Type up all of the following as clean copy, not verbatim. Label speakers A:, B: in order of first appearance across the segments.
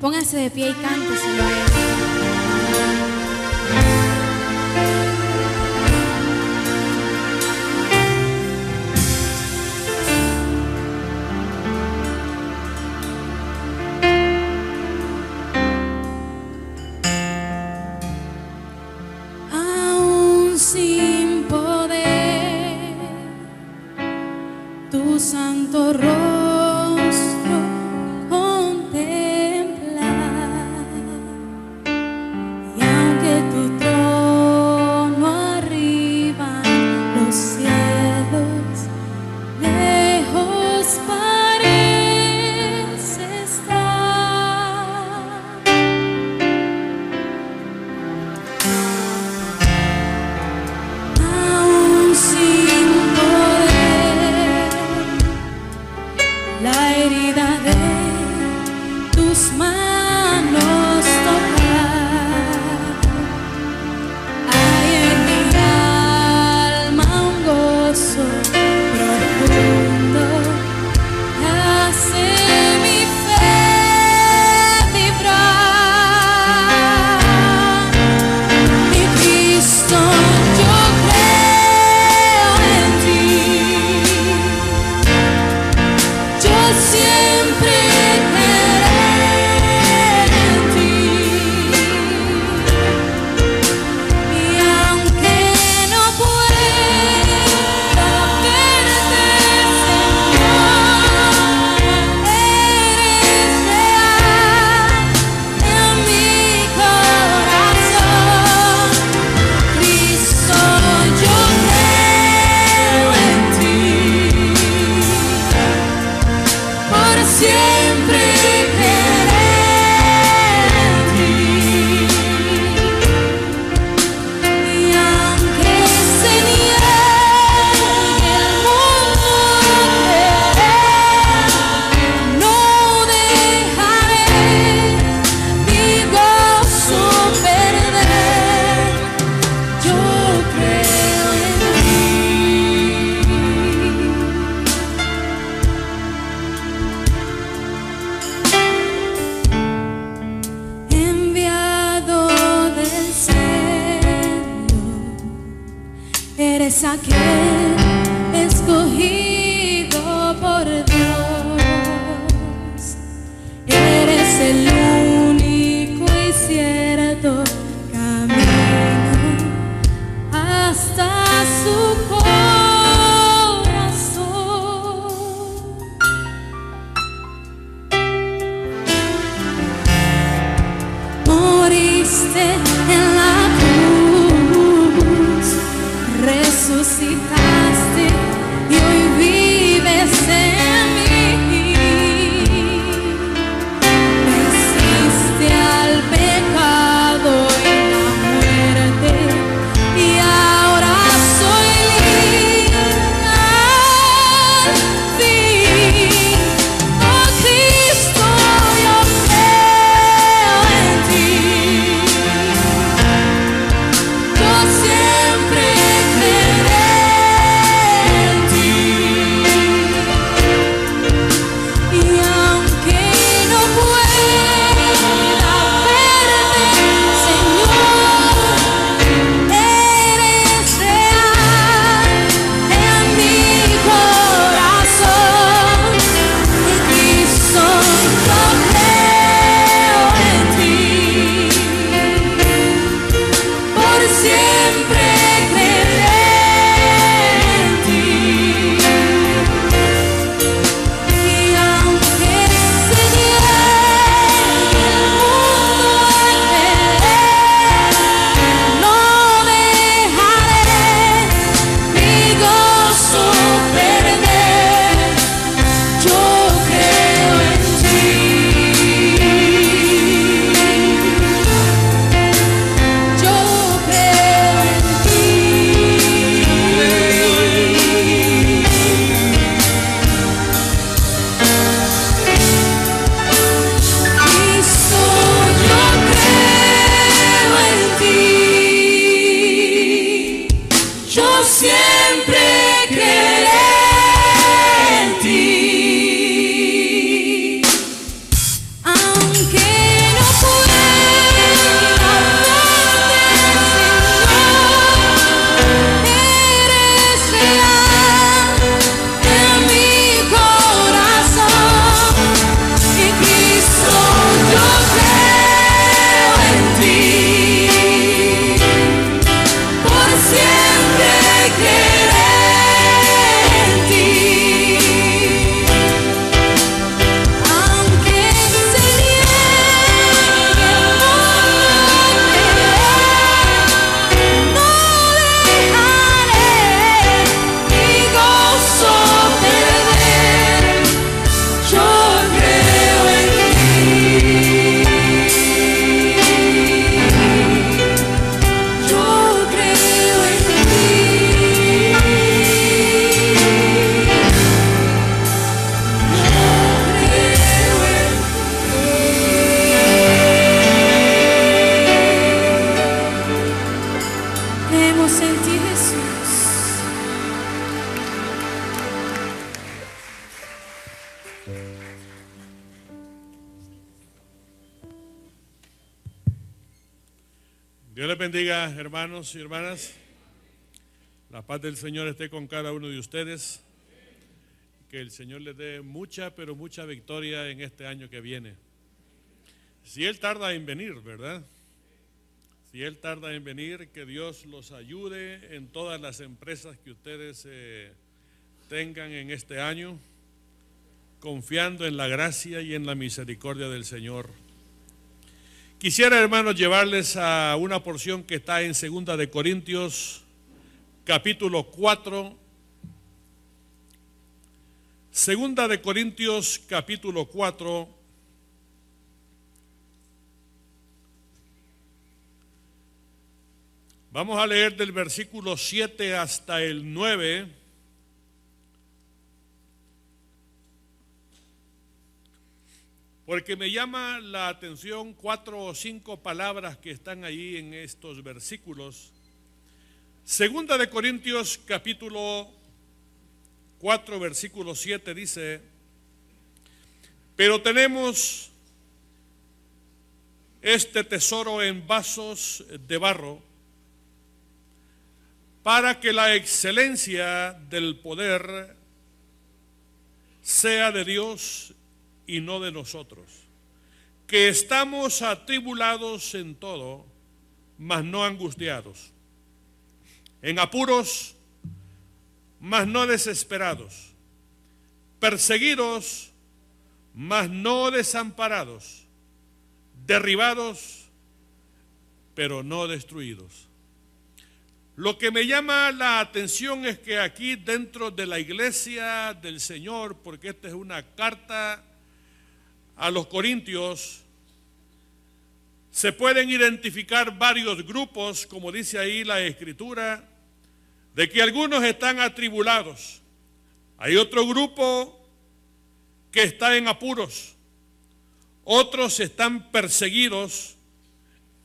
A: Póngase de pie y cánteselo a Él. Aún sin poder, tu santo rostro contemplar, y aunque tu trono arriba en los cielos, lejos parece estar. Aún sin poder la herida de tus manos tocar, hay en mi alma un gozo profundo que hace mi fe vibrar. Mi Cristo, yo creo en ti, yo siempre creeré en ti, y aunque no pueda verte, Señor, eres real en mi corazón. Cristo, yo creo en ti, por siempre creeré en ti, y aunque se niegue el mundo, no dejaré mi gozo perder. Yo creo en ti. Enviado del cielo, eres aquel escogido por Dios, eres el único y cierto camino hasta su corazón. Moriste en la cruz, resucitaste y hoy vives en mí. Venciste al pecado y la muerte, y ahora soy libre al fin. Oh Cristo, yo creo en ti,
B: Dios les bendiga, hermanos y hermanas. La paz del Señor esté con cada uno de ustedes. Que el Señor les dé mucha, pero mucha victoria en este año que viene. Si Él tarda en venir, ¿verdad? Si Él tarda en venir, que Dios los ayude en todas las empresas que ustedes tengan en este año, confiando en la gracia y en la misericordia del Señor. Quisiera, hermanos, llevarles a una porción que está en 2 de Corintios, capítulo 4. 2 de Corintios, capítulo 4. Vamos a leer del versículo 7 hasta el 9. Porque me llama la atención 4 o 5 palabras que están ahí en estos versículos. 2 de Corintios capítulo 4 versículo 7 dice: pero tenemos este tesoro en vasos de barro, para que la excelencia del poder sea de Dios y no de nosotros, que estamos atribulados en todo, mas no angustiados, en apuros, mas no desesperados, perseguidos, mas no desamparados, derribados, pero no destruidos. Lo que me llama la atención es que aquí dentro de la iglesia del Señor, porque esta es una carta a los corintios, se pueden identificar varios grupos, como dice ahí la Escritura, de que algunos están atribulados. Hay otro grupo que está en apuros, otros están perseguidos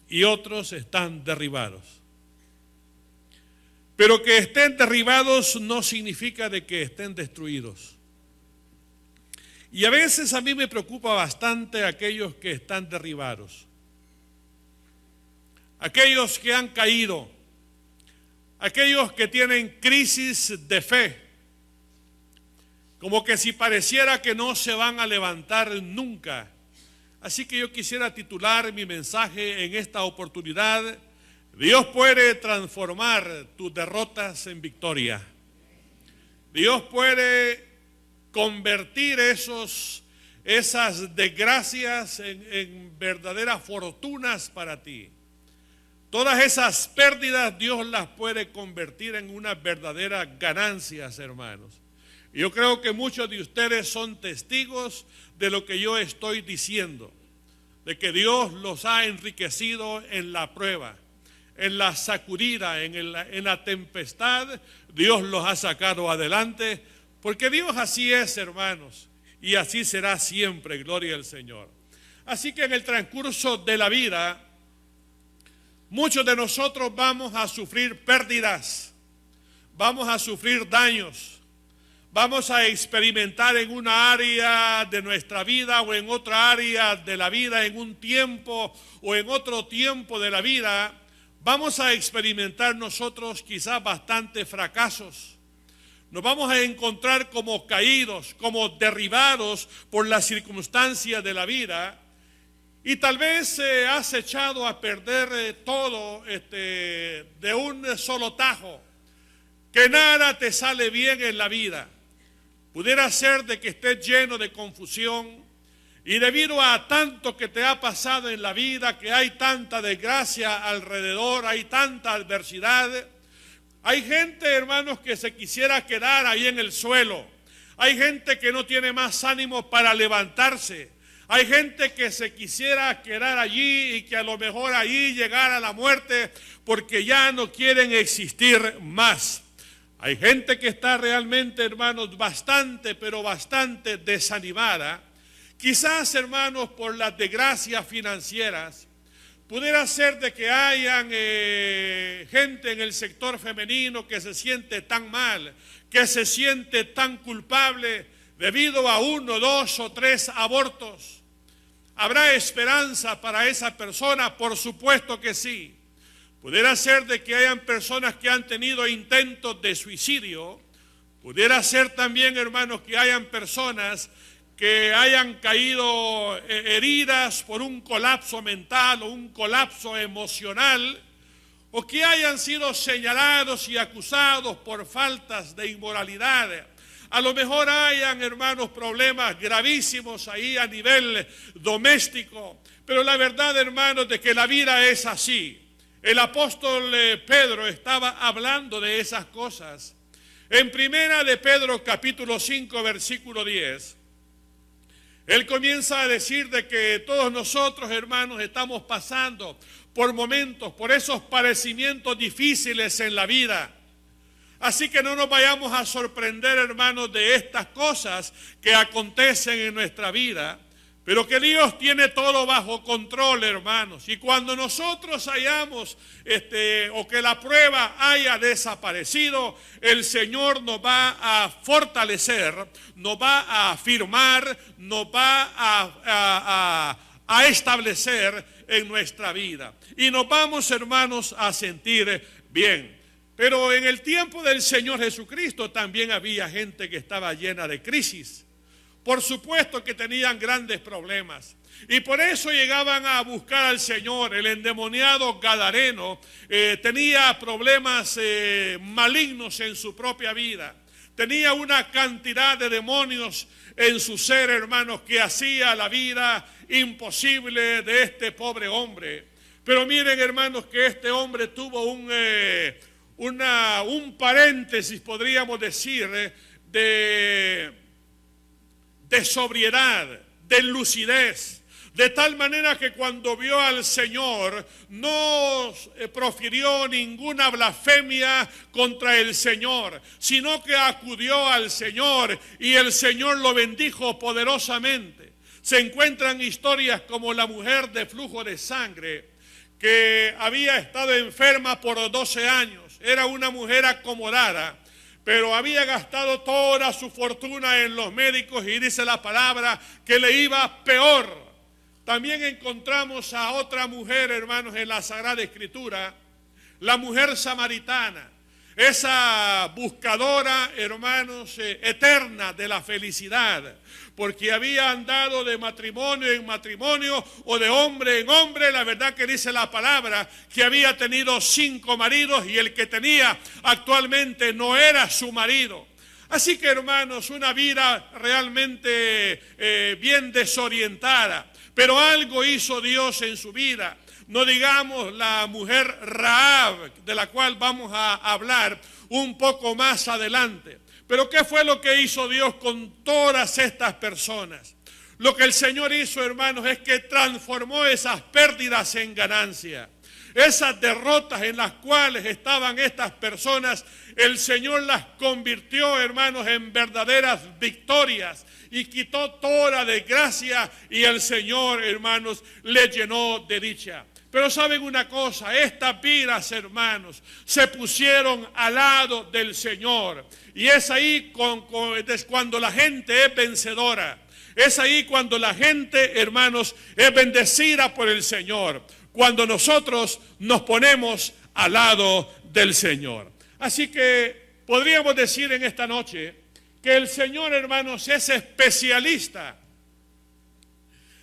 B: y otros están derribados. Pero que estén derribados no significa de que estén destruidos. Y a veces a mí me preocupa bastante aquellos que están derribados, aquellos que han caído, aquellos que tienen crisis de fe, como que si pareciera que no se van a levantar nunca. Así que yo quisiera titular mi mensaje en esta oportunidad: Dios puede transformar tus derrotas en victoria. Dios puede convertir esas desgracias en verdaderas fortunas para ti. Todas esas pérdidas Dios las puede convertir en unas verdaderas ganancias, hermanos. Yo creo que muchos de ustedes son testigos de lo que yo estoy diciendo, de que Dios los ha enriquecido en la prueba, en la sacudida, en la tempestad. Dios los ha sacado adelante, porque Dios así es, hermanos, y así será siempre, gloria al Señor. Así que en el transcurso de la vida, muchos de nosotros vamos a sufrir pérdidas, vamos a sufrir daños, vamos a experimentar en una área de nuestra vida o en otra área de la vida, en un tiempo o en otro tiempo de la vida, vamos a experimentar nosotros quizás bastantes fracasos. Nos vamos a encontrar como caídos, como derribados por las circunstancias de la vida. Y tal vez has echado a perder todo de un solo tajo, que nada te sale bien en la vida. Pudiera ser de que estés lleno de confusión, y debido a tanto que te ha pasado en la vida, que hay tanta desgracia alrededor, hay tanta adversidad. Hay gente, hermanos, que se quisiera quedar ahí en el suelo. Hay gente que no tiene más ánimo para levantarse. Hay gente que se quisiera quedar allí y que a lo mejor ahí llegara la muerte porque ya no quieren existir más. Hay gente que está realmente, hermanos, bastante, pero bastante desanimada. Quizás, hermanos, por las desgracias financieras. Pudiera ser de que hayan gente en el sector femenino que se siente tan mal, que se siente tan culpable debido a 1, 2 o 3 abortos. ¿Habrá esperanza para esa persona? Por supuesto que sí. Pudiera ser de que hayan personas que han tenido intentos de suicidio. Pudiera ser también, hermanos, que hayan personas que hayan caído heridas por un colapso mental o un colapso emocional, o que hayan sido señalados y acusados por faltas de inmoralidad. A lo mejor hayan, hermanos, problemas gravísimos ahí a nivel doméstico, pero la verdad, hermanos, de que la vida es así. El apóstol Pedro estaba hablando de esas cosas. En primera de Pedro capítulo 5 versículo 10, él comienza a decir de que todos nosotros, hermanos, estamos pasando por momentos, por esos padecimientos difíciles en la vida. Así que no nos vayamos a sorprender, hermanos, de estas cosas que acontecen en nuestra vida, pero que Dios tiene todo bajo control, hermanos. Y cuando nosotros hayamos, o que la prueba haya desaparecido, el Señor nos va a fortalecer, nos va a afirmar, nos va a establecer en nuestra vida. Y nos vamos, hermanos, a sentir bien. Pero en el tiempo del Señor Jesucristo también había gente que estaba llena de crisis. Por supuesto que tenían grandes problemas. Y por eso llegaban a buscar al Señor. El endemoniado gadareno tenía problemas malignos en su propia vida. Tenía una cantidad de demonios en su ser, hermanos, que hacía la vida imposible de este pobre hombre. Pero miren, hermanos, que este hombre tuvo un paréntesis, podríamos decir, de sobriedad, de lucidez, de tal manera que cuando vio al Señor no profirió ninguna blasfemia contra el Señor, sino que acudió al Señor y el Señor lo bendijo poderosamente. Se encuentran historias como la mujer de flujo de sangre que había estado enferma por 12 años. Era una mujer acomodada, pero había gastado toda su fortuna en los médicos y dice la palabra que le iba peor. También encontramos a otra mujer, hermanos, en la Sagrada Escritura, la mujer samaritana, esa buscadora, hermanos, eterna de la felicidad, porque había andado de matrimonio en matrimonio o de hombre en hombre. La verdad que dice la palabra que había tenido 5 maridos y el que tenía actualmente no era su marido. Así que, hermanos, una vida realmente bien desorientada, pero algo hizo Dios en su vida. No digamos la mujer Rahab, de la cual vamos a hablar un poco más adelante. Pero ¿qué fue lo que hizo Dios con todas estas personas? Lo que el Señor hizo, hermanos, es que transformó esas pérdidas en ganancia. Esas derrotas en las cuales estaban estas personas, el Señor las convirtió, hermanos, en verdaderas victorias y quitó toda desgracia y el Señor, hermanos, le llenó de dicha. Pero saben una cosa, estas vidas, hermanos, se pusieron al lado del Señor. Y es ahí cuando la gente es vencedora. Es ahí cuando la gente, hermanos, es bendecida por el Señor. Cuando nosotros nos ponemos al lado del Señor. Así que podríamos decir en esta noche que el Señor, hermanos, es especialista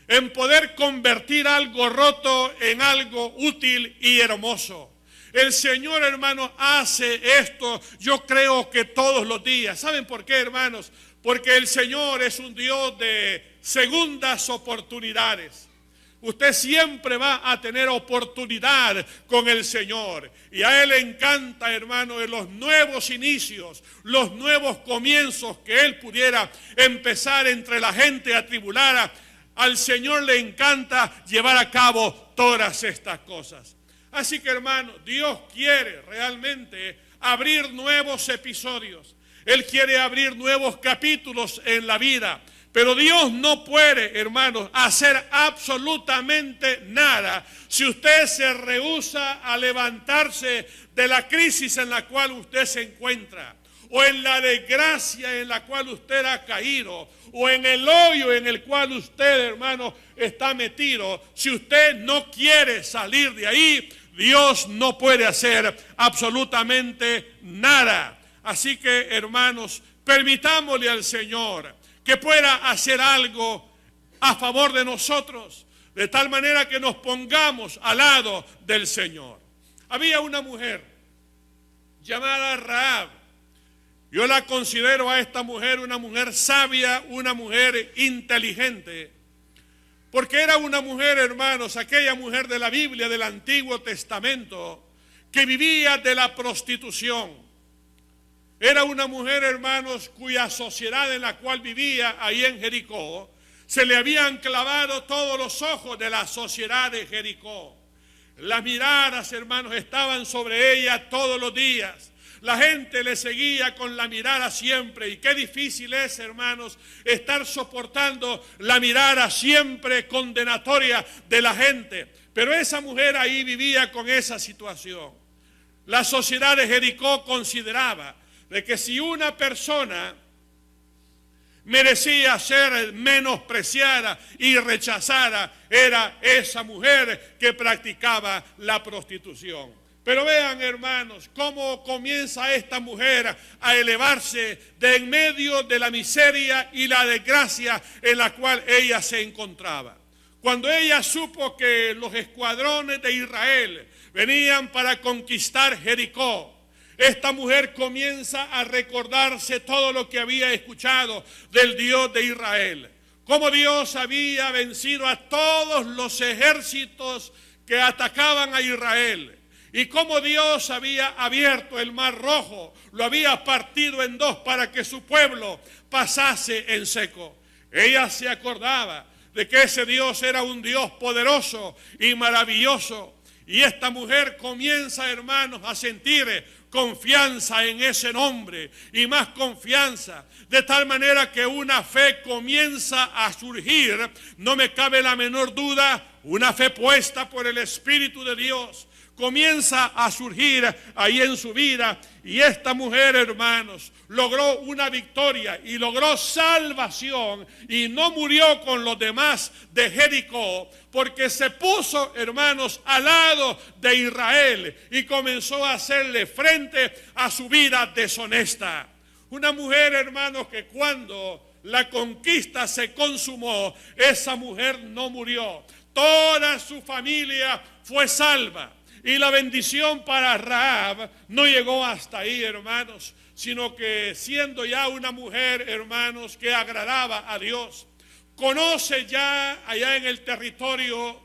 B: en poder convertir algo roto en algo útil y hermoso. El Señor, hermanos, hace esto, yo creo que todos los días. ¿Saben por qué, hermanos? Porque el Señor es un Dios de segundas oportunidades. Usted siempre va a tener oportunidad con el Señor. Y a Él le encanta, hermano, en los nuevos inicios, los nuevos comienzos que Él pudiera empezar entre la gente atribulada. Al Señor le encanta llevar a cabo todas estas cosas. Así que, hermano, Dios quiere realmente abrir nuevos episodios. Él quiere abrir nuevos capítulos en la vida. Pero Dios no puede, hermanos, hacer absolutamente nada si usted se rehúsa a levantarse de la crisis en la cual usted se encuentra. o en la desgracia en la cual usted ha caído, o en el hoyo en el cual usted, hermano, está metido, si usted no quiere salir de ahí, Dios no puede hacer absolutamente nada. Así que, hermanos, permitámosle al Señor que pueda hacer algo a favor de nosotros, de tal manera que nos pongamos al lado del Señor. Había una mujer llamada Rahab. Yo la considero a esta mujer una mujer sabia, una mujer inteligente, porque era una mujer, hermanos, aquella mujer de la Biblia, del Antiguo Testamento, que vivía de la prostitución. Era una mujer, hermanos, cuya sociedad en la cual vivía ahí en Jericó, se le habían clavado todos los ojos de la sociedad de Jericó. Las miradas, hermanos, estaban sobre ella todos los días. La gente le seguía con la mirada siempre. Y qué difícil es, hermanos, estar soportando la mirada siempre condenatoria de la gente. Pero esa mujer ahí vivía con esa situación. La sociedad de Jericó consideraba de que si una persona merecía ser menospreciada y rechazada, era esa mujer que practicaba la prostitución. Pero vean, hermanos, cómo comienza esta mujer a elevarse de en medio de la miseria y la desgracia en la cual ella se encontraba. Cuando ella supo que los escuadrones de Israel venían para conquistar Jericó, esta mujer comienza a recordarse todo lo que había escuchado del Dios de Israel. Cómo Dios había vencido a todos los ejércitos que atacaban a Israel. Y cómo Dios había abierto el mar rojo, lo había partido en dos para que su pueblo pasase en seco. Ella se acordaba de que ese Dios era un Dios poderoso y maravilloso. Y esta mujer comienza, hermanos, a sentir confianza en ese nombre y más confianza, de tal manera que una fe comienza a surgir, no me cabe la menor duda, una fe puesta por el Espíritu de Dios, comienza a surgir ahí en su vida. Y esta mujer, hermanos, logró una victoria y logró salvación y no murió con los demás de Jericó, porque se puso, hermanos, al lado de Israel y comenzó a hacerle frente a su vida deshonesta. Una mujer, hermanos, que cuando la conquista se consumó, esa mujer no murió. Toda su familia fue salva. Y la bendición para Rahab no llegó hasta ahí, hermanos, sino que siendo ya una mujer, hermanos, que agradaba a Dios, conoce ya allá en el territorio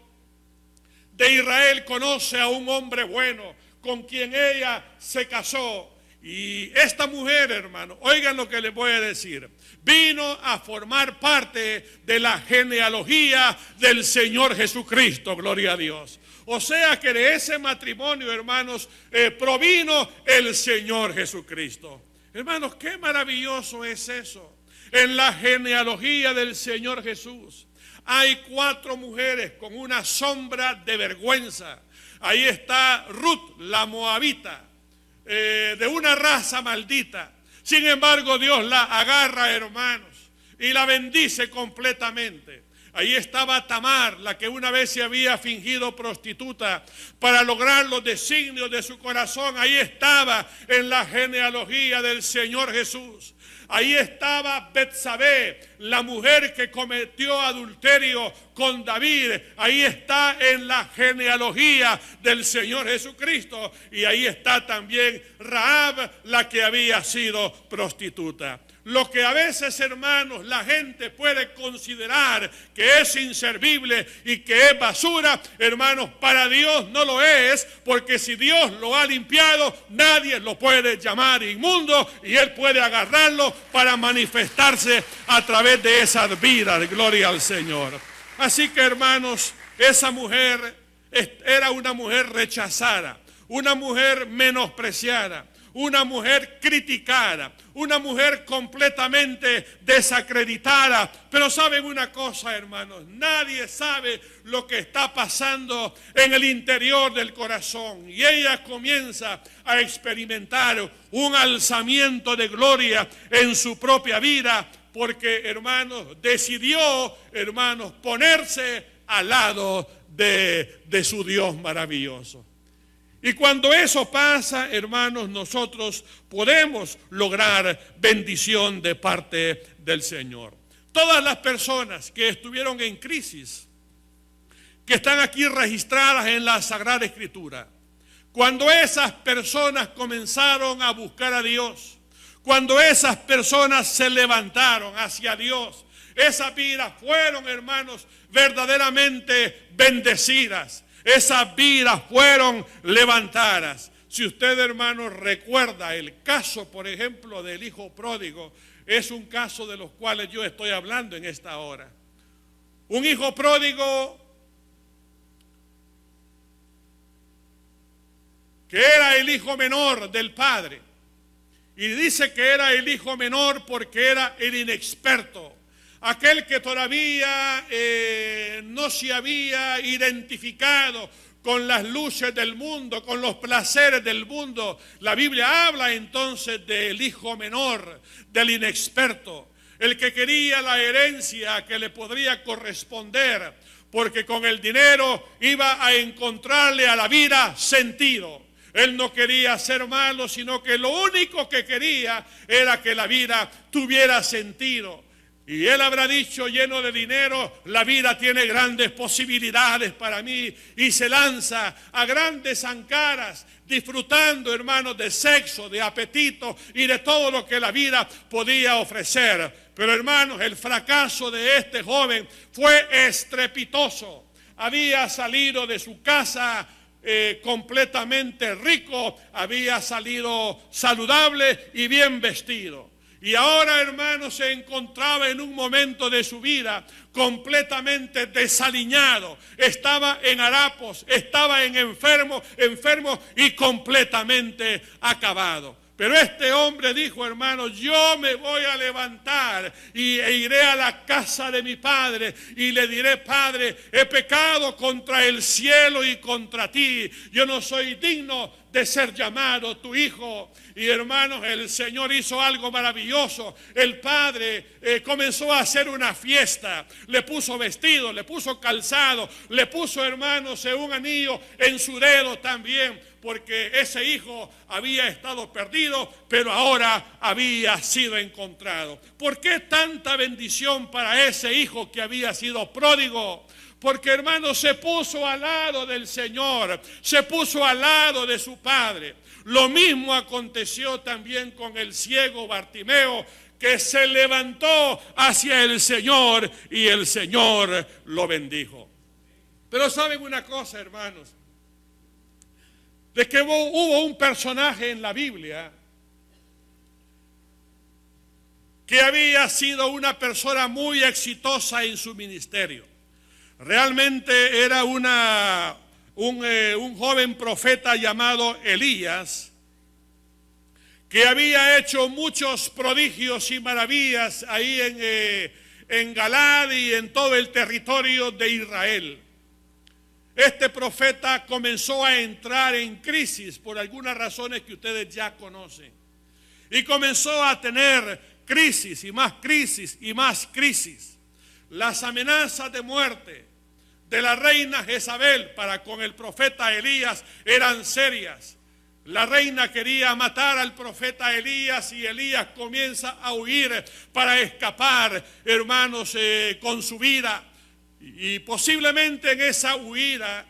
B: de Israel, conoce a un hombre bueno con quien ella se casó. Y esta mujer, hermano, oigan lo que les voy a decir, vino a formar parte de la genealogía del Señor Jesucristo, gloria a Dios. O sea que de ese matrimonio, hermanos, provino el Señor Jesucristo. Hermanos, qué maravilloso es eso. En la genealogía del Señor Jesús hay 4 mujeres con una sombra de vergüenza. Ahí está Ruth, la moabita, de una raza maldita. Sin embargo, Dios la agarra, hermanos, y la bendice completamente. Ahí estaba Tamar, la que una vez se había fingido prostituta para lograr los designios de su corazón. Ahí estaba en la genealogía del Señor Jesús. Ahí estaba Betsabé, la mujer que cometió adulterio con David. Ahí está en la genealogía del Señor Jesucristo. Y ahí está también Rahab, la que había sido prostituta. Lo que a veces, hermanos, la gente puede considerar que es inservible y que es basura, hermanos, para Dios no lo es, porque si Dios lo ha limpiado, nadie lo puede llamar inmundo y Él puede agarrarlo para manifestarse a través de esas vidas. Gloria al Señor. Así que, hermanos, esa mujer era una mujer rechazada, una mujer menospreciada, una mujer criticada, una mujer completamente desacreditada. Pero saben una cosa, hermanos, nadie sabe lo que está pasando en el interior del corazón. Y ella comienza a experimentar un alzamiento de gloria en su propia vida, porque, hermanos, decidió, hermanos, ponerse al lado de su Dios maravilloso. Y cuando eso pasa, hermanos, nosotros podemos lograr bendición de parte del Señor. Todas las personas que estuvieron en crisis, que están aquí registradas en la Sagrada Escritura, cuando esas personas comenzaron a buscar a Dios, cuando esas personas se levantaron hacia Dios, esas vidas fueron, hermanos, verdaderamente bendecidas. Esas vidas fueron levantadas. Si usted, hermano, recuerda el caso, por ejemplo, del hijo pródigo, es un caso de los cuales yo estoy hablando en esta hora. Un hijo pródigo que era el hijo menor del padre. Y dice que era el hijo menor porque era el inexperto. Aquel que todavía no se había identificado con las luces del mundo, con los placeres del mundo. La Biblia habla entonces del hijo menor, del inexperto, el que quería la herencia que le podría corresponder, porque con el dinero iba a encontrarle a la vida sentido. Él no quería ser malo, sino que lo único que quería era que la vida tuviera sentido. Y él habrá dicho, lleno de dinero, la vida tiene grandes posibilidades para mí. Y se lanza a grandes zancadas, disfrutando, hermanos, de sexo, de apetito y de todo lo que la vida podía ofrecer. Pero, hermanos, el fracaso de este joven fue estrepitoso. Había salido de su casa completamente rico, había salido saludable y bien vestido. Y ahora, hermano, se encontraba en un momento de su vida completamente desaliñado. Estaba en harapos, estaba enfermo y completamente acabado. Pero este hombre dijo, hermano, yo me voy a levantar e iré a la casa de mi padre y le diré, Padre, he pecado contra el cielo y contra ti. Yo no soy digno de ser llamado tu hijo. Y hermanos, el Señor hizo algo maravilloso. El padre comenzó a hacer una fiesta. Le puso vestido, le puso calzado, le puso, hermanos, un anillo en su dedo también, porque ese hijo había estado perdido, pero ahora había sido encontrado. ¿Por qué tanta bendición para ese hijo que había sido pródigo? Porque, hermano, se puso al lado del Señor, se puso al lado de su padre. Lo mismo aconteció también con el ciego Bartimeo, que se levantó hacia el Señor y el Señor lo bendijo. Pero saben una cosa, hermanos, de que hubo un personaje en la Biblia que había sido una persona muy exitosa en su ministerio. Realmente era un joven profeta llamado Elías, que había hecho muchos prodigios y maravillas ahí en Galaad y en todo el territorio de Israel. Este profeta comenzó a entrar en crisis por algunas razones que ustedes ya conocen. Y comenzó a tener crisis y más crisis y más crisis. Las amenazas de muerte de la reina Jezabel para con el profeta Elías eran serias. La reina quería matar al profeta Elías y Elías comienza a huir para escapar, hermanos, con su vida. Y posiblemente en esa huida,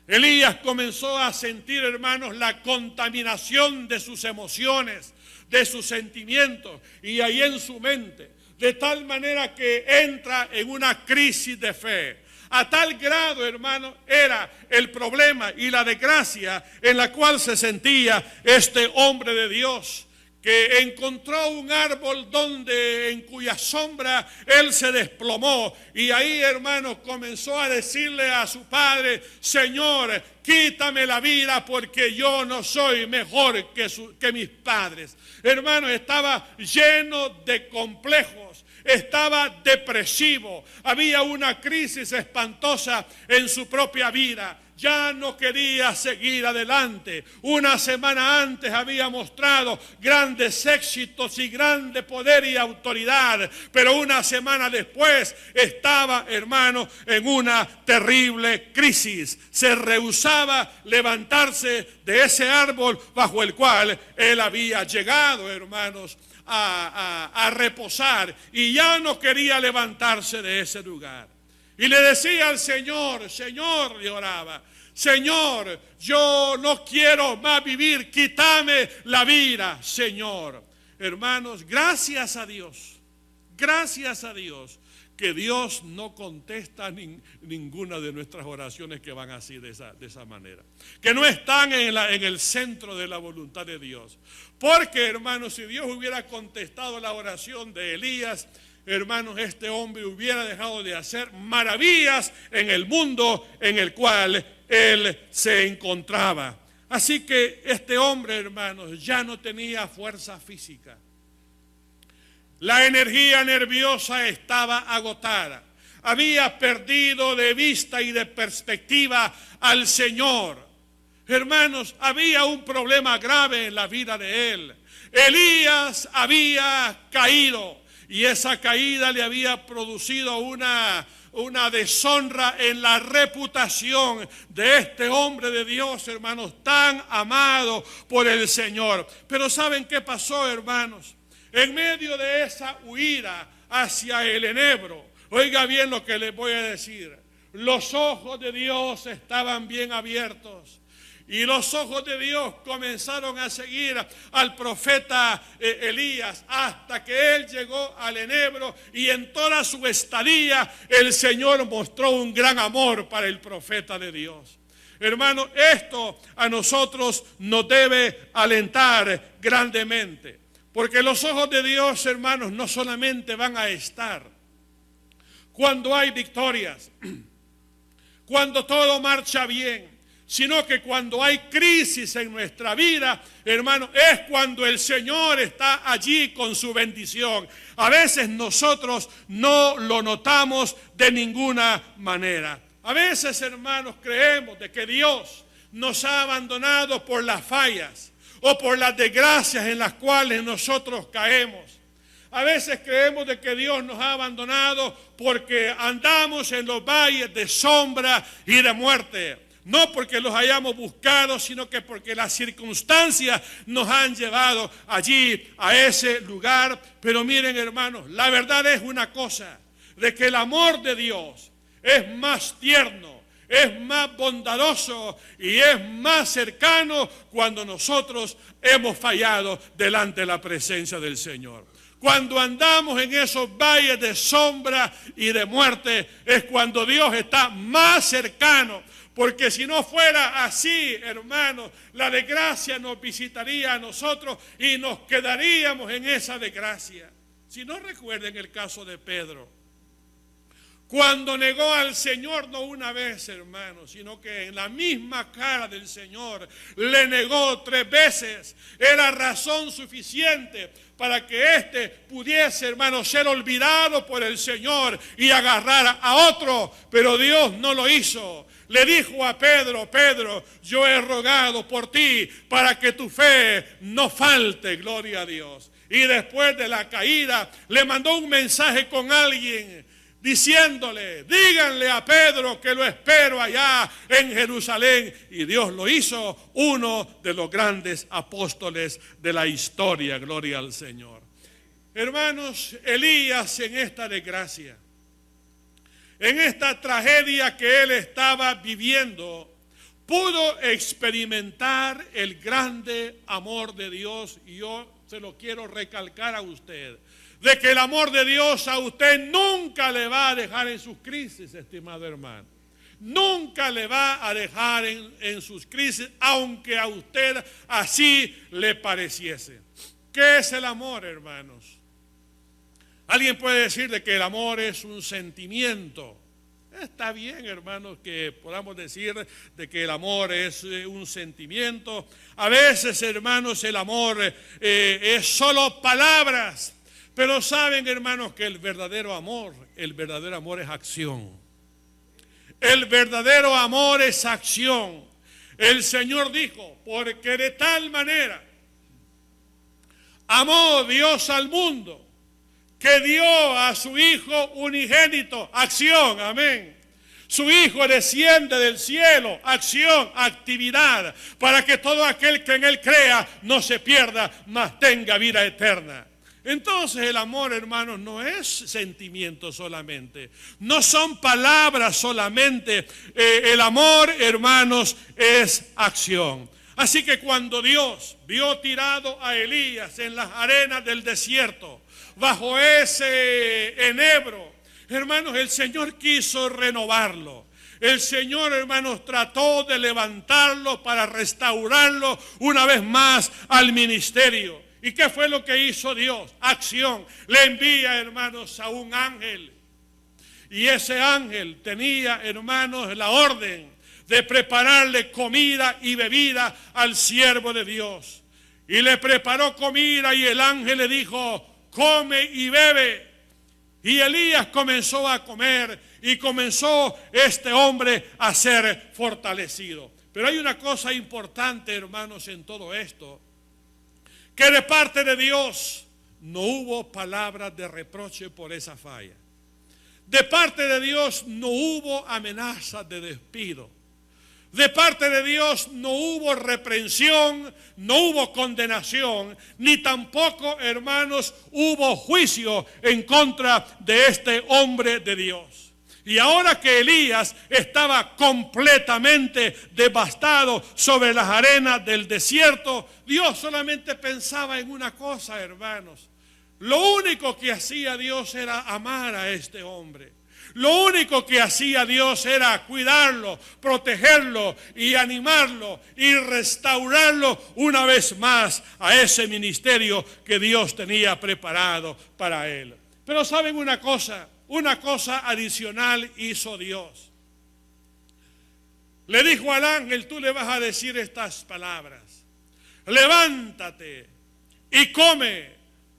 B: Elías comenzó a sentir, hermanos, la contaminación de sus emociones, de sus sentimientos y ahí en su mente, de tal manera que entra en una crisis de fe. A tal grado, hermano, era el problema y la desgracia en la cual se sentía este hombre de Dios, que encontró un árbol en cuya sombra él se desplomó. Y ahí, hermanos, comenzó a decirle a su padre: Señor, quítame la vida porque yo no soy mejor que mis padres. Hermanos, estaba lleno de complejos, estaba depresivo, había una crisis espantosa en su propia vida. Ya no quería seguir adelante. Una semana antes había mostrado grandes éxitos y grande poder y autoridad, pero una semana después estaba, hermano, en una terrible crisis. Se rehusaba levantarse de ese árbol bajo el cual él había llegado, hermanos, a reposar, y ya no quería levantarse de ese lugar. Y le decía al Señor: Señor, le oraba, Señor, yo no quiero más vivir, quítame la vida, Señor. Hermanos, gracias a Dios que Dios no contesta ninguna de nuestras oraciones que van así de esa manera, que no están en el centro de la voluntad de Dios. Porque, hermanos, si Dios hubiera contestado la oración de Elías, hermanos, este hombre hubiera dejado de hacer maravillas en el mundo en el cual él se encontraba. Así que este hombre, hermanos, ya no tenía fuerza física. La energía nerviosa estaba agotada. Había perdido de vista y de perspectiva al Señor. Hermanos, había un problema grave en la vida de él. Elías había caído. Y esa caída le había producido una deshonra en la reputación de este hombre de Dios, hermanos, tan amado por el Señor. Pero ¿saben qué pasó, hermanos? En medio de esa huida hacia el enebro, oiga bien lo que les voy a decir, los ojos de Dios estaban bien abiertos. Y los ojos de Dios comenzaron a seguir al profeta Elías hasta que él llegó al enebro, y en toda su estadía el Señor mostró un gran amor para el profeta de Dios. Hermano, esto a nosotros nos debe alentar grandemente, porque los ojos de Dios, hermanos, no solamente van a estar cuando hay victorias, cuando todo marcha bien, sino que cuando hay crisis en nuestra vida, hermano, es cuando el Señor está allí con su bendición. A veces nosotros no lo notamos de ninguna manera. A veces, hermanos, creemos de que Dios nos ha abandonado por las fallas o por las desgracias en las cuales nosotros caemos. A veces creemos de que Dios nos ha abandonado porque andamos en los valles de sombra y de muerte. No porque los hayamos buscado, sino que porque las circunstancias nos han llevado allí, a ese lugar. Pero miren, hermanos, la verdad es una cosa, de que el amor de Dios es más tierno, es más bondadoso y es más cercano cuando nosotros hemos fallado delante de la presencia del Señor. Cuando andamos en esos valles de sombra y de muerte, es cuando Dios está más cercano. Porque si no fuera así, hermanos, la desgracia nos visitaría a nosotros y nos quedaríamos en esa desgracia. Si no, recuerden el caso de Pedro, cuando negó al Señor, no una vez, hermanos, sino que en la misma cara del Señor le negó 3 veces. Era razón suficiente para que éste pudiese, hermanos, ser olvidado por el Señor y agarrar a otro, pero Dios no lo hizo. Le dijo a Pedro: Pedro, yo he rogado por ti para que tu fe no falte, gloria a Dios. Y después de la caída le mandó un mensaje con alguien diciéndole: díganle a Pedro que lo espero allá en Jerusalén. Y Dios lo hizo, uno de los grandes apóstoles de la historia, gloria al Señor. Hermanos, Elías, en esta desgracia, en esta tragedia que él estaba viviendo, pudo experimentar el grande amor de Dios. Y yo se lo quiero recalcar a usted, de que el amor de Dios a usted nunca le va a dejar en sus crisis, estimado hermano. Nunca le va a dejar en sus crisis, aunque a usted así le pareciese. ¿Qué es el amor, hermanos? Alguien puede decir de que el amor es un sentimiento. Está bien, hermanos, que podamos decir de que el amor es un sentimiento. A veces, hermanos, el amor es solo palabras. Pero saben, hermanos, que el verdadero amor es acción. El verdadero amor es acción. El Señor dijo, porque de tal manera amó Dios al mundo, que dio a su Hijo unigénito, acción, amén. Su Hijo desciende del cielo, acción, actividad, para que todo aquel que en Él crea no se pierda, mas tenga vida eterna. Entonces el amor, hermanos, no es sentimiento solamente, no son palabras solamente, el amor, hermanos, es acción. Así que cuando Dios vio tirado a Elías en las arenas del desierto, bajo ese enebro, hermanos, el Señor quiso renovarlo. El Señor, hermanos, trató de levantarlo para restaurarlo una vez más al ministerio. ¿Y qué fue lo que hizo Dios? Acción. Le envía, hermanos, a un ángel. Y ese ángel tenía, hermanos, la orden de prepararle comida y bebida al siervo de Dios. Y le preparó comida y el ángel le dijo, come y bebe. Y Elías comenzó a comer y comenzó este hombre a ser fortalecido. Pero hay una cosa importante, hermanos, en todo esto, que de parte de Dios no hubo palabras de reproche por esa falla. De parte de Dios no hubo amenazas de despido. De parte de Dios no hubo reprensión, no hubo condenación, ni tampoco, hermanos, hubo juicio en contra de este hombre de Dios. Y ahora que Elías estaba completamente devastado sobre las arenas del desierto, Dios solamente pensaba en una cosa, hermanos. Lo único que hacía Dios era amar a este hombre. Lo único que hacía Dios era cuidarlo, protegerlo y animarlo y restaurarlo una vez más a ese ministerio que Dios tenía preparado para él. Pero ¿saben una cosa adicional hizo Dios? Le dijo al ángel, tú le vas a decir estas palabras. Levántate y come,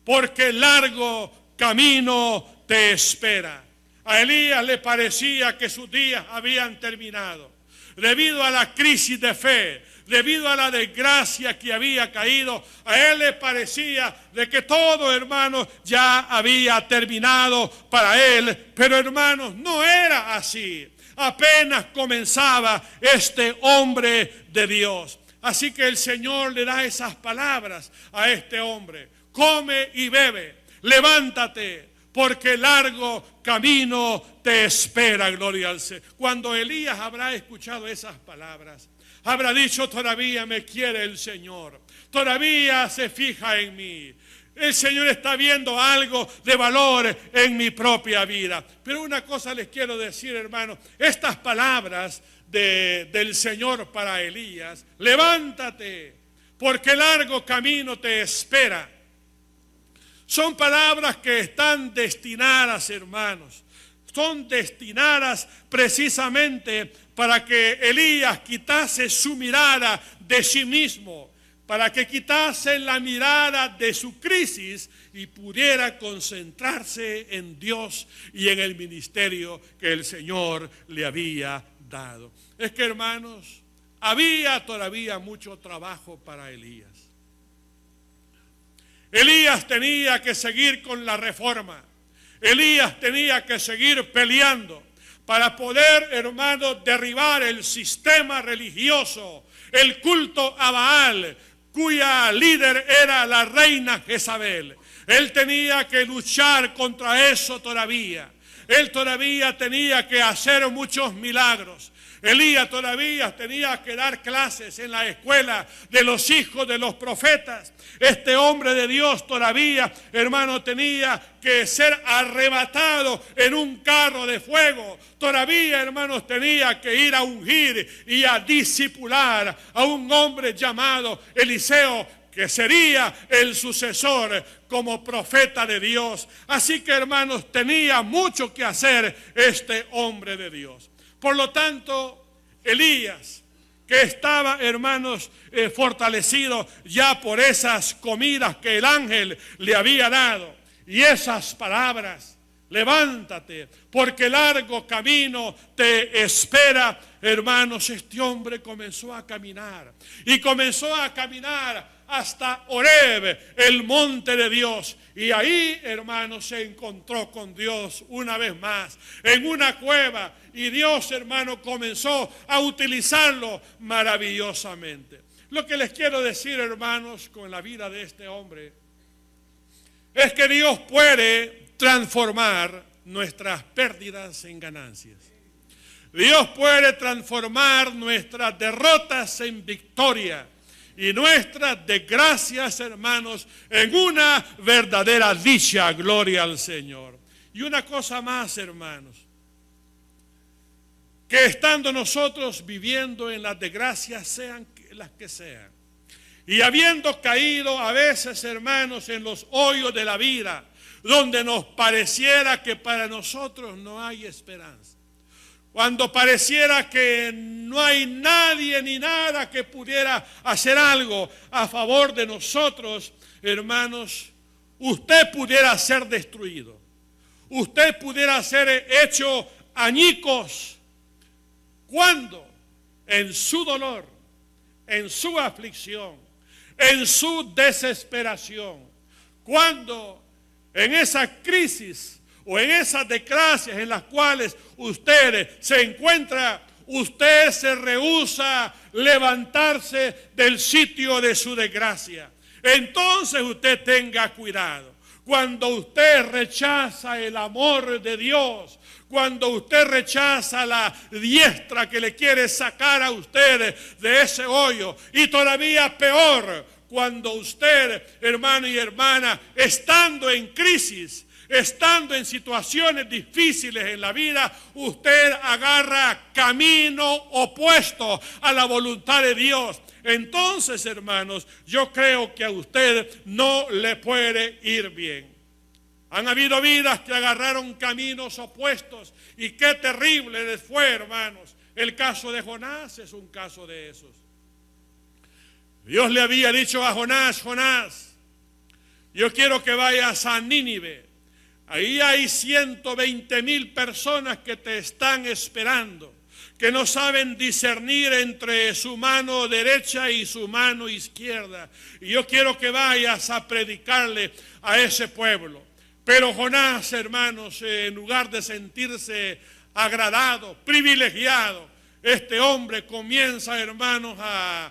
B: porque largo camino te espera. A Elías le parecía que sus días habían terminado. Debido a la crisis de fe, debido a la desgracia que había caído, a él le parecía de que todo, hermanos, ya había terminado para él. Pero, hermanos, no era así. Apenas comenzaba este hombre de Dios. Así que el Señor le da esas palabras a este hombre. Come y bebe, levántate, porque largo camino te espera, gloria al Señor. Cuando Elías habrá escuchado esas palabras, habrá dicho, todavía me quiere el Señor, todavía se fija en mí. El Señor está viendo algo de valor en mi propia vida. Pero una cosa les quiero decir, hermanos, estas palabras del Señor para Elías, levántate, porque largo camino te espera. Son palabras que están destinadas, hermanos, son destinadas precisamente para que Elías quitase su mirada de sí mismo, para que quitase la mirada de su crisis y pudiera concentrarse en Dios y en el ministerio que el Señor le había dado. Es que, hermanos, había todavía mucho trabajo para Elías. Elías tenía que seguir con la reforma. Elías tenía que seguir peleando para poder, hermanos, derribar el sistema religioso, el culto a Baal, cuya líder era la reina Jezabel. Él tenía que luchar contra eso todavía. Él todavía tenía que hacer muchos milagros. Elías todavía tenía que dar clases en la escuela de los hijos de los profetas. Este hombre de Dios todavía, hermano, tenía que ser arrebatado en un carro de fuego. Todavía, hermanos, tenía que ir a ungir y a discipular a un hombre llamado Eliseo, que sería el sucesor como profeta de Dios. Así que, hermanos, tenía mucho que hacer este hombre de Dios. Por lo tanto, Elías, que estaba, hermanos, fortalecido ya por esas comidas que el ángel le había dado y esas palabras: levántate, porque largo camino te espera. Hermanos, este hombre comenzó a caminar. Y comenzó a caminar hasta Horeb, el monte de Dios. Y ahí, hermanos, se encontró con Dios una vez más, en una cueva. Y Dios, hermano, comenzó a utilizarlo maravillosamente. Lo que les quiero decir, hermanos, con la vida de este hombre, es que Dios puede transformar nuestras pérdidas en ganancias. Dios puede transformar nuestras derrotas en victoria y nuestras desgracias, hermanos, en una verdadera dicha. Gloria al Señor. Y una cosa más, hermanos, que estando nosotros viviendo en las desgracias, sean las que sean, y habiendo caído a veces, hermanos, en los hoyos de la vida, donde nos pareciera que para nosotros no hay esperanza, cuando pareciera que no hay nadie ni nada que pudiera hacer algo a favor de nosotros, hermanos, usted pudiera ser destruido, usted pudiera ser hecho añicos. ¿Cuándo? En su dolor, en su aflicción, en su desesperación. Cuando en esa crisis o en esas desgracias en las cuales usted se encuentra, usted se rehúsa levantarse del sitio de su desgracia. Entonces usted tenga cuidado. Cuando usted rechaza el amor de Dios, cuando usted rechaza la diestra que le quiere sacar a usted de ese hoyo, y todavía peor, cuando usted, hermano y hermana, estando en crisis, estando en situaciones difíciles en la vida, usted agarra camino opuesto a la voluntad de Dios. Entonces, hermanos, yo creo que a usted no le puede ir bien. Han habido vidas que agarraron caminos opuestos y qué terrible les fue, hermanos. El caso de Jonás es un caso de esos. Dios le había dicho a Jonás: Jonás, yo quiero que vayas a Nínive. Ahí hay 120,000 personas que te están esperando, que no saben discernir entre su mano derecha y su mano izquierda. Y yo quiero que vayas a predicarle a ese pueblo. Pero Jonás, hermanos, en lugar de sentirse agradado, privilegiado, este hombre comienza, hermanos, a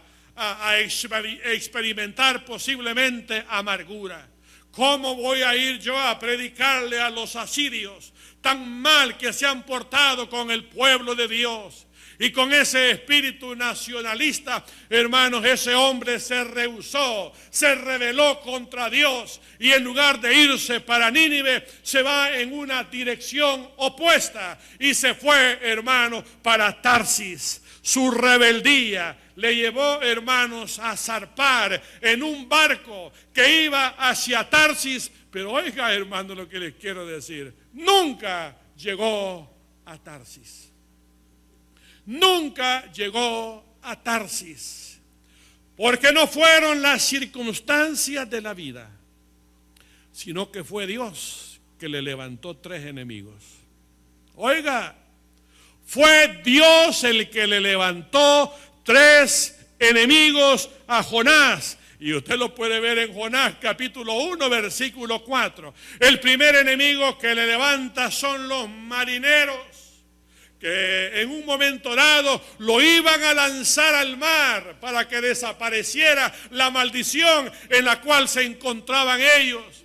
B: experimentar posiblemente amargura. ¿Cómo voy a ir yo a predicarle a los asirios tan mal que se han portado con el pueblo de Dios? Y con ese espíritu nacionalista, hermanos, ese hombre se rehusó, se rebeló contra Dios, y en lugar de irse para Nínive, se va en una dirección opuesta y se fue, hermanos, para Tarsis. Su rebeldía le llevó, hermanos, a zarpar en un barco que iba hacia Tarsis. Pero oiga, hermano, lo que les quiero decir: nunca llegó a Tarsis. Nunca llegó a Tarsis, porque no fueron las circunstancias de la vida, sino que fue Dios que le levantó 3 enemigos. Oiga, fue Dios el que le levantó 3 enemigos a Jonás. Y usted lo puede ver en Jonás capítulo 1, versículo 4. El primer enemigo que le levanta son los marineros, que en un momento dado lo iban a lanzar al mar para que desapareciera la maldición en la cual se encontraban ellos.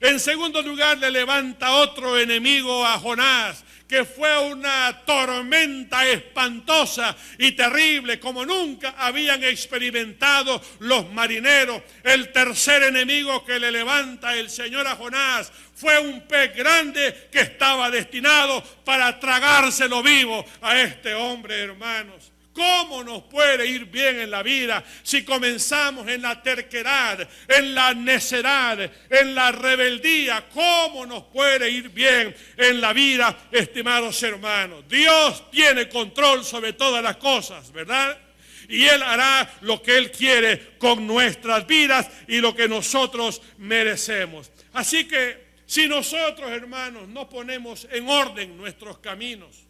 B: En segundo lugar, le levanta otro enemigo a Jonás, que fue una tormenta espantosa y terrible como nunca habían experimentado los marineros. El tercer enemigo que le levanta el Señor a Jonás fue un pez grande que estaba destinado para tragárselo vivo a este hombre, hermanos. ¿Cómo nos puede ir bien en la vida si comenzamos en la terquedad, en la necedad, en la rebeldía? ¿Cómo nos puede ir bien en la vida, estimados hermanos? Dios tiene control sobre todas las cosas, ¿verdad? Y Él hará lo que Él quiere con nuestras vidas y lo que nosotros merecemos. Así que si nosotros, hermanos, no ponemos en orden nuestros caminos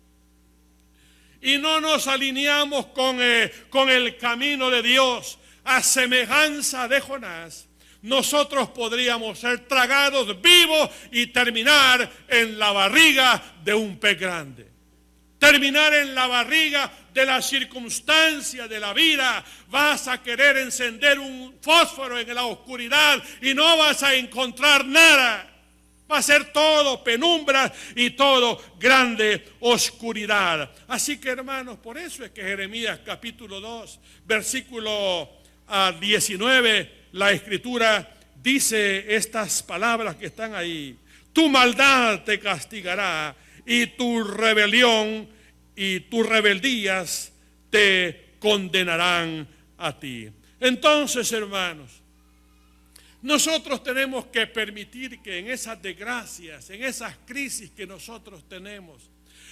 B: y no nos alineamos con el camino de Dios, a semejanza de Jonás, nosotros podríamos ser tragados vivos y terminar en la barriga de un pez grande. Terminar en la barriga de la circunstancia de la vida. Vas a querer encender un fósforo en la oscuridad y no vas a encontrar nada. Va a ser todo penumbra y todo grande oscuridad. Así que, hermanos, por eso es que Jeremías capítulo 2, versículo 19, la Escritura dice estas palabras que están ahí. Tu maldad te castigará y tu rebelión y tus rebeldías te condenarán a ti. Entonces, hermanos, nosotros tenemos que permitir que en esas desgracias, en esas crisis que nosotros tenemos,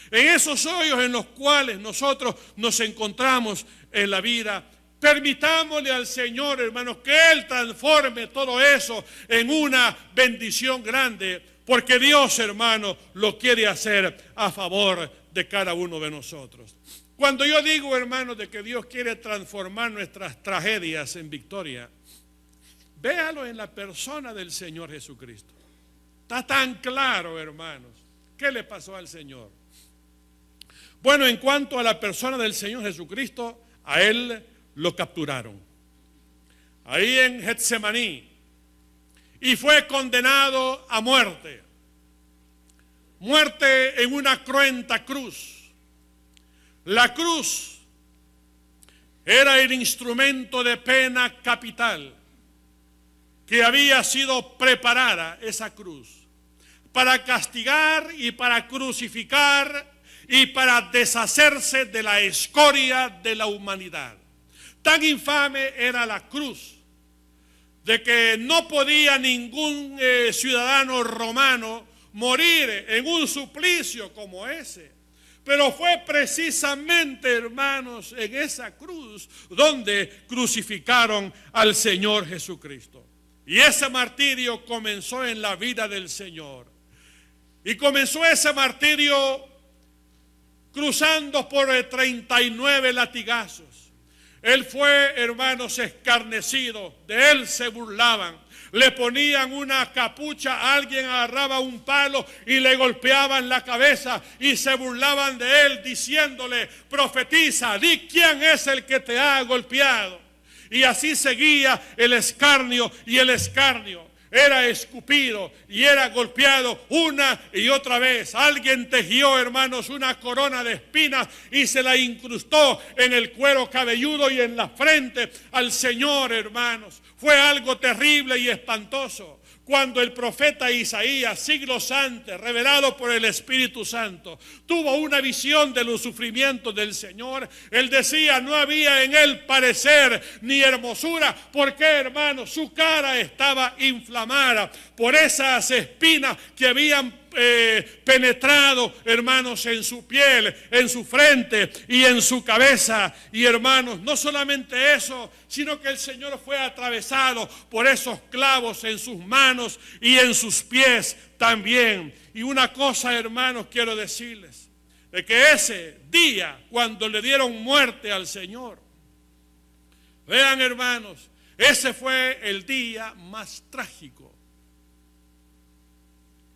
B: en esos hoyos en los cuales nosotros nos encontramos en la vida, permitámosle al Señor, hermanos, que Él transforme todo eso en una bendición grande, porque Dios, hermano, lo quiere hacer a favor de cada uno de nosotros. Cuando yo digo, hermanos, de que Dios quiere transformar nuestras tragedias en victoria, véalo en la persona del Señor Jesucristo. Está tan claro, hermanos. ¿Qué le pasó al Señor? Bueno, en cuanto a la persona del Señor Jesucristo, a Él lo capturaron. Ahí en Getsemaní. Y fue condenado a muerte. Muerte en una cruenta cruz. La cruz era el instrumento de pena capital que había sido preparada, esa cruz, para castigar y para crucificar y para deshacerse de la escoria de la humanidad. Tan infame era la cruz de que no podía ningún ciudadano romano morir en un suplicio como ese. Pero fue precisamente, hermanos, en esa cruz donde crucificaron al Señor Jesucristo. Y ese martirio comenzó en la vida del Señor. Y comenzó ese martirio cruzando por 39 latigazos. Él fue, hermanos, escarnecido. De él se burlaban. Le ponían una capucha, alguien agarraba un palo y le golpeaban la cabeza y se burlaban de él diciéndole: profetiza, di quién es el que te ha golpeado. Y así seguía el escarnio y el escarnio. Era escupido y era golpeado una y otra vez. Alguien tejió, hermanos, una corona de espinas y se la incrustó en el cuero cabelludo y en la frente al Señor, hermanos. Fue algo terrible y espantoso. Cuando el profeta Isaías, siglos antes, revelado por el Espíritu Santo, tuvo una visión de los sufrimientos del Señor, él decía: no había en él parecer ni hermosura, porque, hermanos, su cara estaba inflamada por esas espinas que habían penetrado, hermanos, en su piel, en su frente y en su cabeza. Y, hermanos, no solamente eso, sino que el Señor fue atravesado por esos clavos en sus manos y en sus pies también. Y una cosa, hermanos, quiero decirles, de que ese día, cuando le dieron muerte al Señor, vean, hermanos, ese fue el día más trágico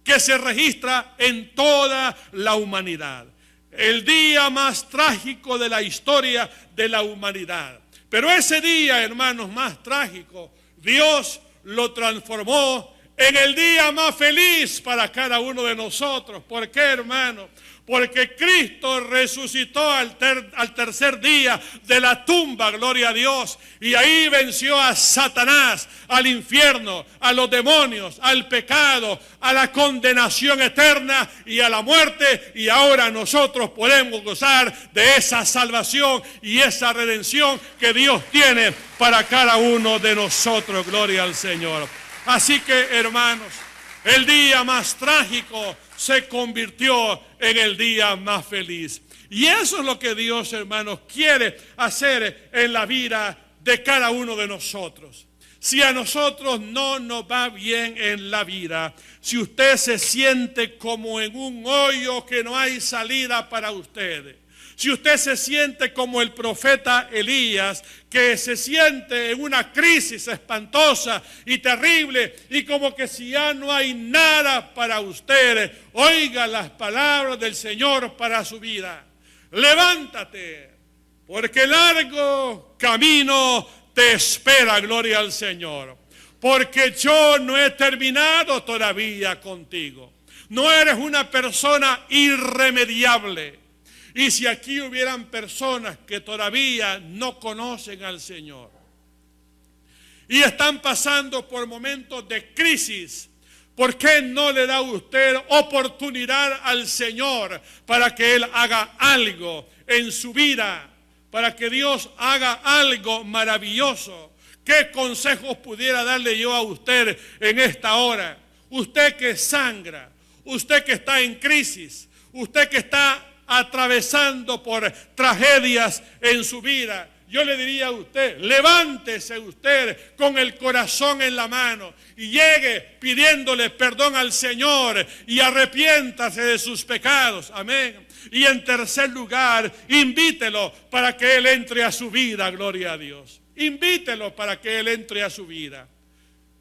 B: que se registra en toda la humanidad. El día más trágico de la historia de la humanidad. Pero ese día, hermanos, más trágico, Dios lo transformó en el día más feliz para cada uno de nosotros. ¿Por qué, hermanos? porque Cristo resucitó al tercer día de la tumba, gloria a Dios, y ahí venció a Satanás, al infierno, a los demonios, al pecado, a la condenación eterna y a la muerte, y ahora nosotros podemos gozar de esa salvación y esa redención que Dios tiene para cada uno de nosotros, gloria al Señor. Así que, hermanos, el día más trágico se convirtió en el día más feliz. Y eso es lo que Dios, hermanos, quiere hacer en la vida de cada uno de nosotros. Si a nosotros no nos va bien en la vida, si usted se siente como en un hoyo que no hay salida para usted, si usted se siente como el profeta Elías, que se siente en una crisis espantosa y terrible, y como que si ya no hay nada para usted, oiga las palabras del Señor para su vida. Levántate, porque largo camino te espera, gloria al Señor. Porque yo no he terminado todavía contigo. No eres una persona irremediable. Y si aquí hubieran personas que todavía no conocen al Señor y están pasando por momentos de crisis, ¿por qué no le da usted oportunidad al Señor para que Él haga algo en su vida? Para que Dios haga algo maravilloso. ¿Qué consejos pudiera darle yo a usted en esta hora? Usted que sangra, usted que está en crisis, usted que está atravesando por tragedias en su vida, yo le diría a usted, levántese usted con el corazón en la mano y llegue pidiéndole perdón al Señor y arrepiéntase de sus pecados. Amén. Y en tercer lugar, invítelo para que Él entre a su vida, gloria a Dios. Invítelo para que Él entre a su vida,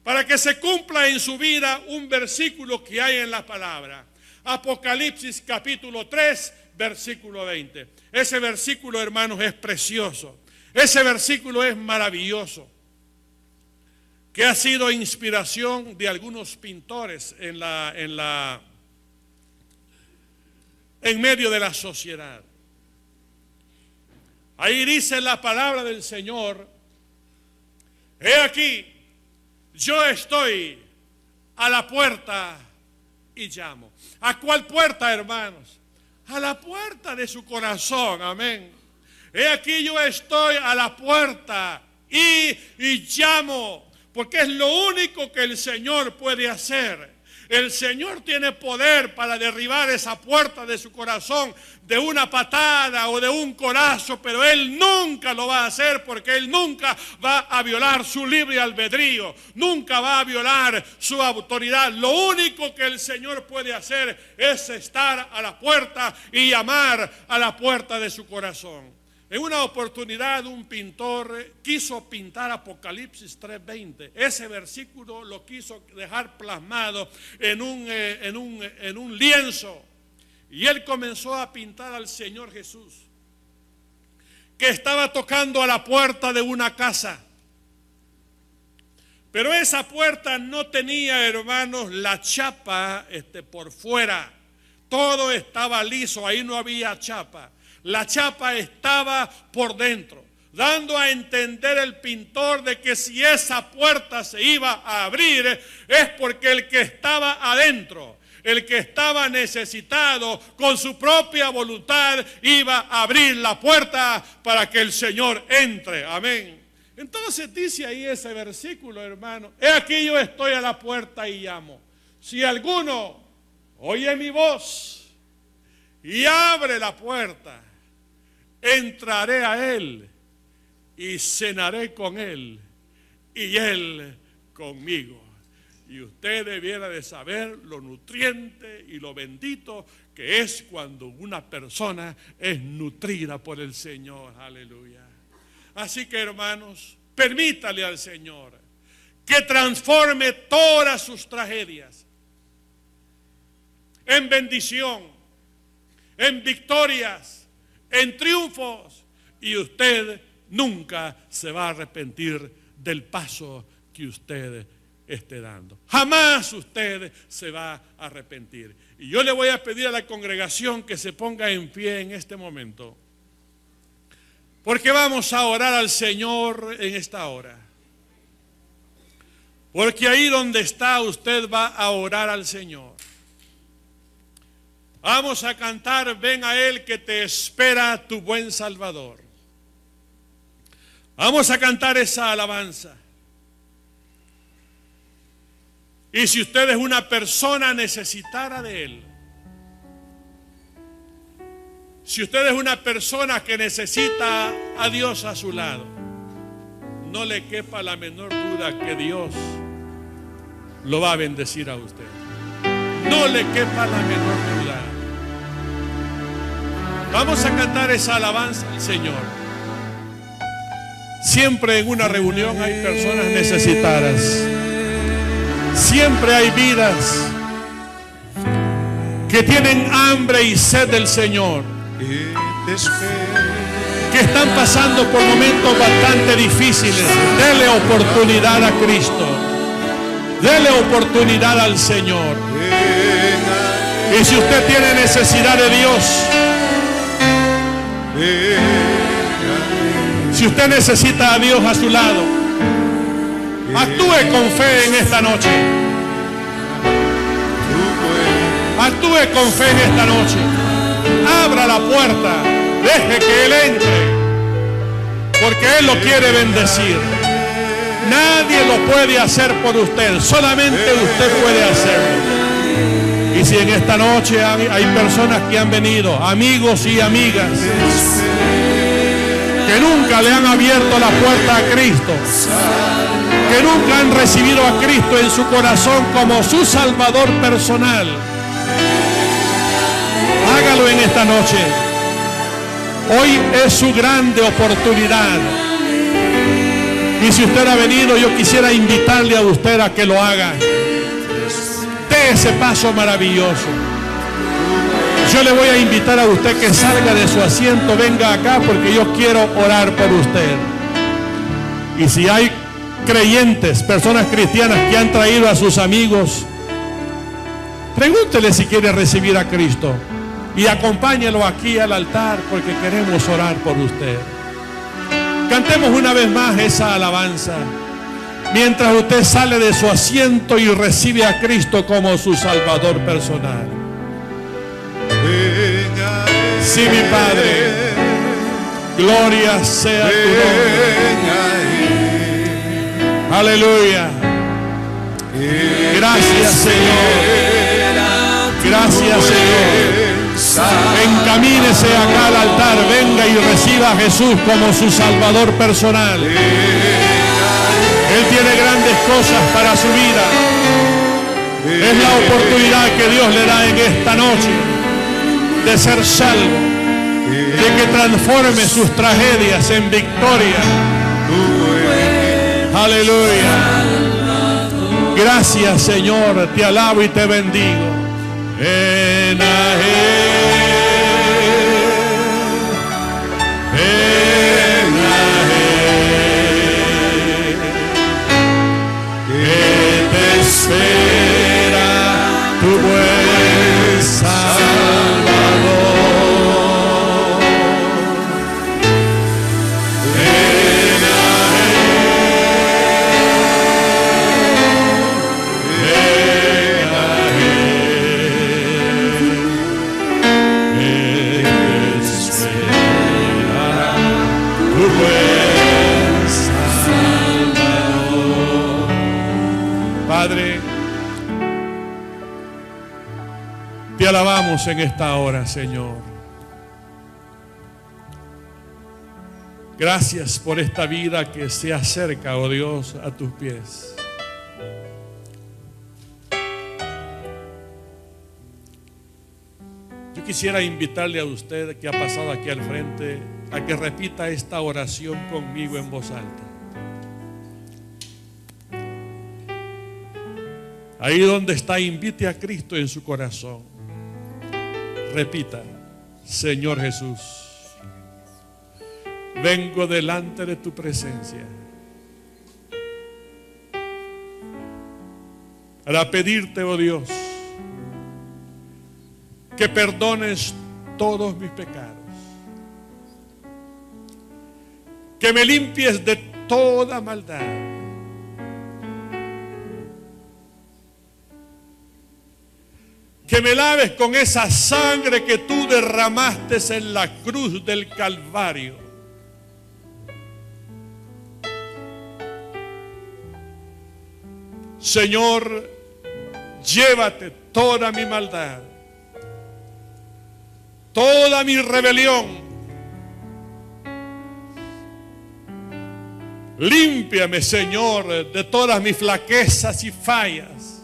B: para que se cumpla en su vida un versículo que hay en la palabra. Apocalipsis capítulo 3, versículo 20. Ese versículo, hermanos, es precioso. Ese versículo es maravilloso, que ha sido inspiración de algunos pintores en medio de la sociedad. Ahí dice la palabra del Señor: he aquí, yo estoy a la puerta y llamo. ¿A cuál puerta, hermanos? A la puerta de su corazón, amén. He aquí yo estoy a la puerta y llamo, porque es lo único que el Señor puede hacer. El Señor tiene poder para derribar esa puerta de su corazón de una patada o de un codazo, pero Él nunca lo va a hacer, porque Él nunca va a violar su libre albedrío, nunca va a violar su autoridad. Lo único que el Señor puede hacer es estar a la puerta y llamar a la puerta de su corazón. En una oportunidad un pintor quiso pintar Apocalipsis 3:20. Ese versículo lo quiso dejar plasmado en un lienzo. Y él comenzó a pintar al Señor Jesús, que estaba tocando a la puerta de una casa. Pero esa puerta no tenía, hermanos, la chapa por fuera. Todo estaba liso, ahí no había chapa. La chapa estaba por dentro, dando a entender el pintor de que si esa puerta se iba a abrir es porque el que estaba adentro, el que estaba necesitado, con su propia voluntad iba a abrir la puerta para que el Señor entre. Amén. Entonces dice ahí ese versículo, hermano: he aquí yo estoy a la puerta y llamo. Si alguno oye mi voz y abre la puerta, entraré a Él y cenaré con Él y Él conmigo. Y usted debiera de saber lo nutriente y lo bendito que es cuando una persona es nutrida por el Señor. Aleluya. Así que, hermanos, permítale al Señor que transforme todas sus tragedias en bendición, en victorias, en triunfos, y usted nunca se va a arrepentir del paso que usted esté dando. Jamás usted se va a arrepentir. Y yo le voy a pedir a la congregación que se ponga en pie en este momento, porque vamos a orar al Señor en esta hora. Porque ahí donde está usted va a orar al Señor. Vamos a cantar, ven a Él que te espera tu buen Salvador. Vamos a cantar esa alabanza. Y si usted es una persona necesitada de Él, si usted es una persona que necesita a Dios a su lado, no le quepa la menor duda que Dios lo va a bendecir a usted. No le quepa la menor duda. Vamos a cantar esa alabanza al Señor. Siempre en una reunión hay personas necesitadas. Siempre hay vidas que tienen hambre y sed del Señor, que están pasando por momentos bastante difíciles. Dele oportunidad a Cristo. Dele oportunidad al Señor. Y si usted tiene necesidad de Dios, si usted necesita a Dios a su lado, actúe con fe en esta noche. Actúe con fe en esta noche. Abra la puerta. Deje que Él entre, porque Él lo quiere bendecir. Nadie lo puede hacer por usted. Solamente usted puede hacerlo. Y si en esta noche hay personas que han venido, amigos y amigas, que nunca le han abierto la puerta a Cristo, que nunca han recibido a Cristo en su corazón como su Salvador personal, hágalo en esta noche. Hoy es su grande oportunidad. Y si usted ha venido, yo quisiera invitarle a usted a que lo haga. Dé ese paso maravilloso. Yo le voy a invitar a usted que salga de su asiento, venga acá, porque yo quiero orar por usted. Y si hay creyentes, personas cristianas que han traído a sus amigos, pregúntele si quiere recibir a Cristo y acompáñelo aquí al altar, porque queremos orar por usted. Cantemos una vez más esa alabanza mientras usted sale de su asiento y recibe a Cristo como su Salvador personal. Sí, mi Padre, gloria sea tu nombre. Aleluya. Gracias, Señor. Gracias, Señor. Encamínese acá al altar, venga y reciba a Jesús como su Salvador personal. Él tiene grandes cosas para su vida. Es la oportunidad que Dios le da en esta noche de ser salvo, de que transforme sus tragedias en victoria. Aleluya. Gracias, Señor, te alabo y te bendigo. Espera tu buen Salvador. Espera tu buen Salvador. Padre, te alabamos en esta hora, Señor. Gracias por esta vida que se acerca, oh Dios, a tus pies. Yo quisiera invitarle a usted que ha pasado aquí al frente a que repita esta oración conmigo en voz alta. Ahí donde está, invite a Cristo en su corazón. Repita: Señor Jesús, vengo delante de tu presencia. para pedirte, oh Dios, que perdones todos mis pecados, que me limpies de toda maldad, que me laves con esa sangre que tú derramaste en la cruz del Calvario. Señor, llévate toda mi maldad, toda mi rebelión. Límpiame, Señor, de todas mis flaquezas y fallas.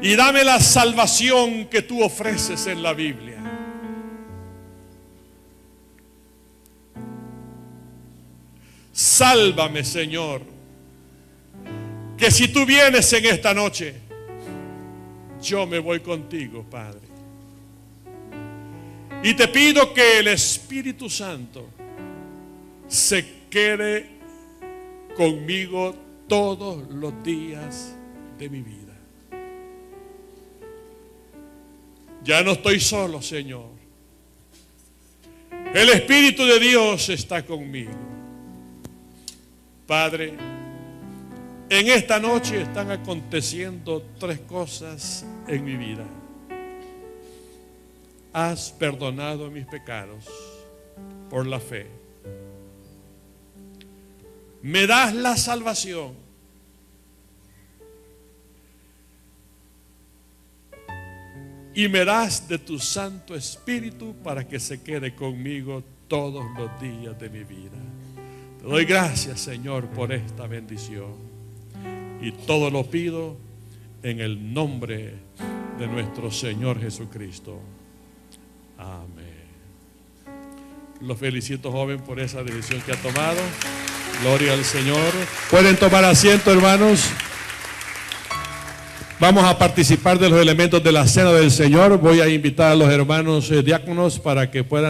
B: Y dame la salvación que tú ofreces en la Biblia. Sálvame, Señor, que si tú vienes en esta noche, yo me voy contigo, Padre. Y te pido que el Espíritu Santo se quede conmigo todos los días de mi vida. Ya no estoy solo, Señor. El Espíritu de Dios está conmigo. Padre, en esta noche están aconteciendo 3 cosas en mi vida. Has perdonado mis pecados por la fe. Me das la salvación. Y me das de tu Santo Espíritu para que se quede conmigo todos los días de mi vida. Te doy gracias, Señor, por esta bendición. Y todo lo pido en el nombre de nuestro Señor Jesucristo. Amén. Los felicito, joven, por esa decisión que ha tomado. Gloria al Señor. Pueden tomar asiento, hermanos. Vamos a participar de los elementos de la cena del Señor. Voy a invitar a los hermanos diáconos para que puedan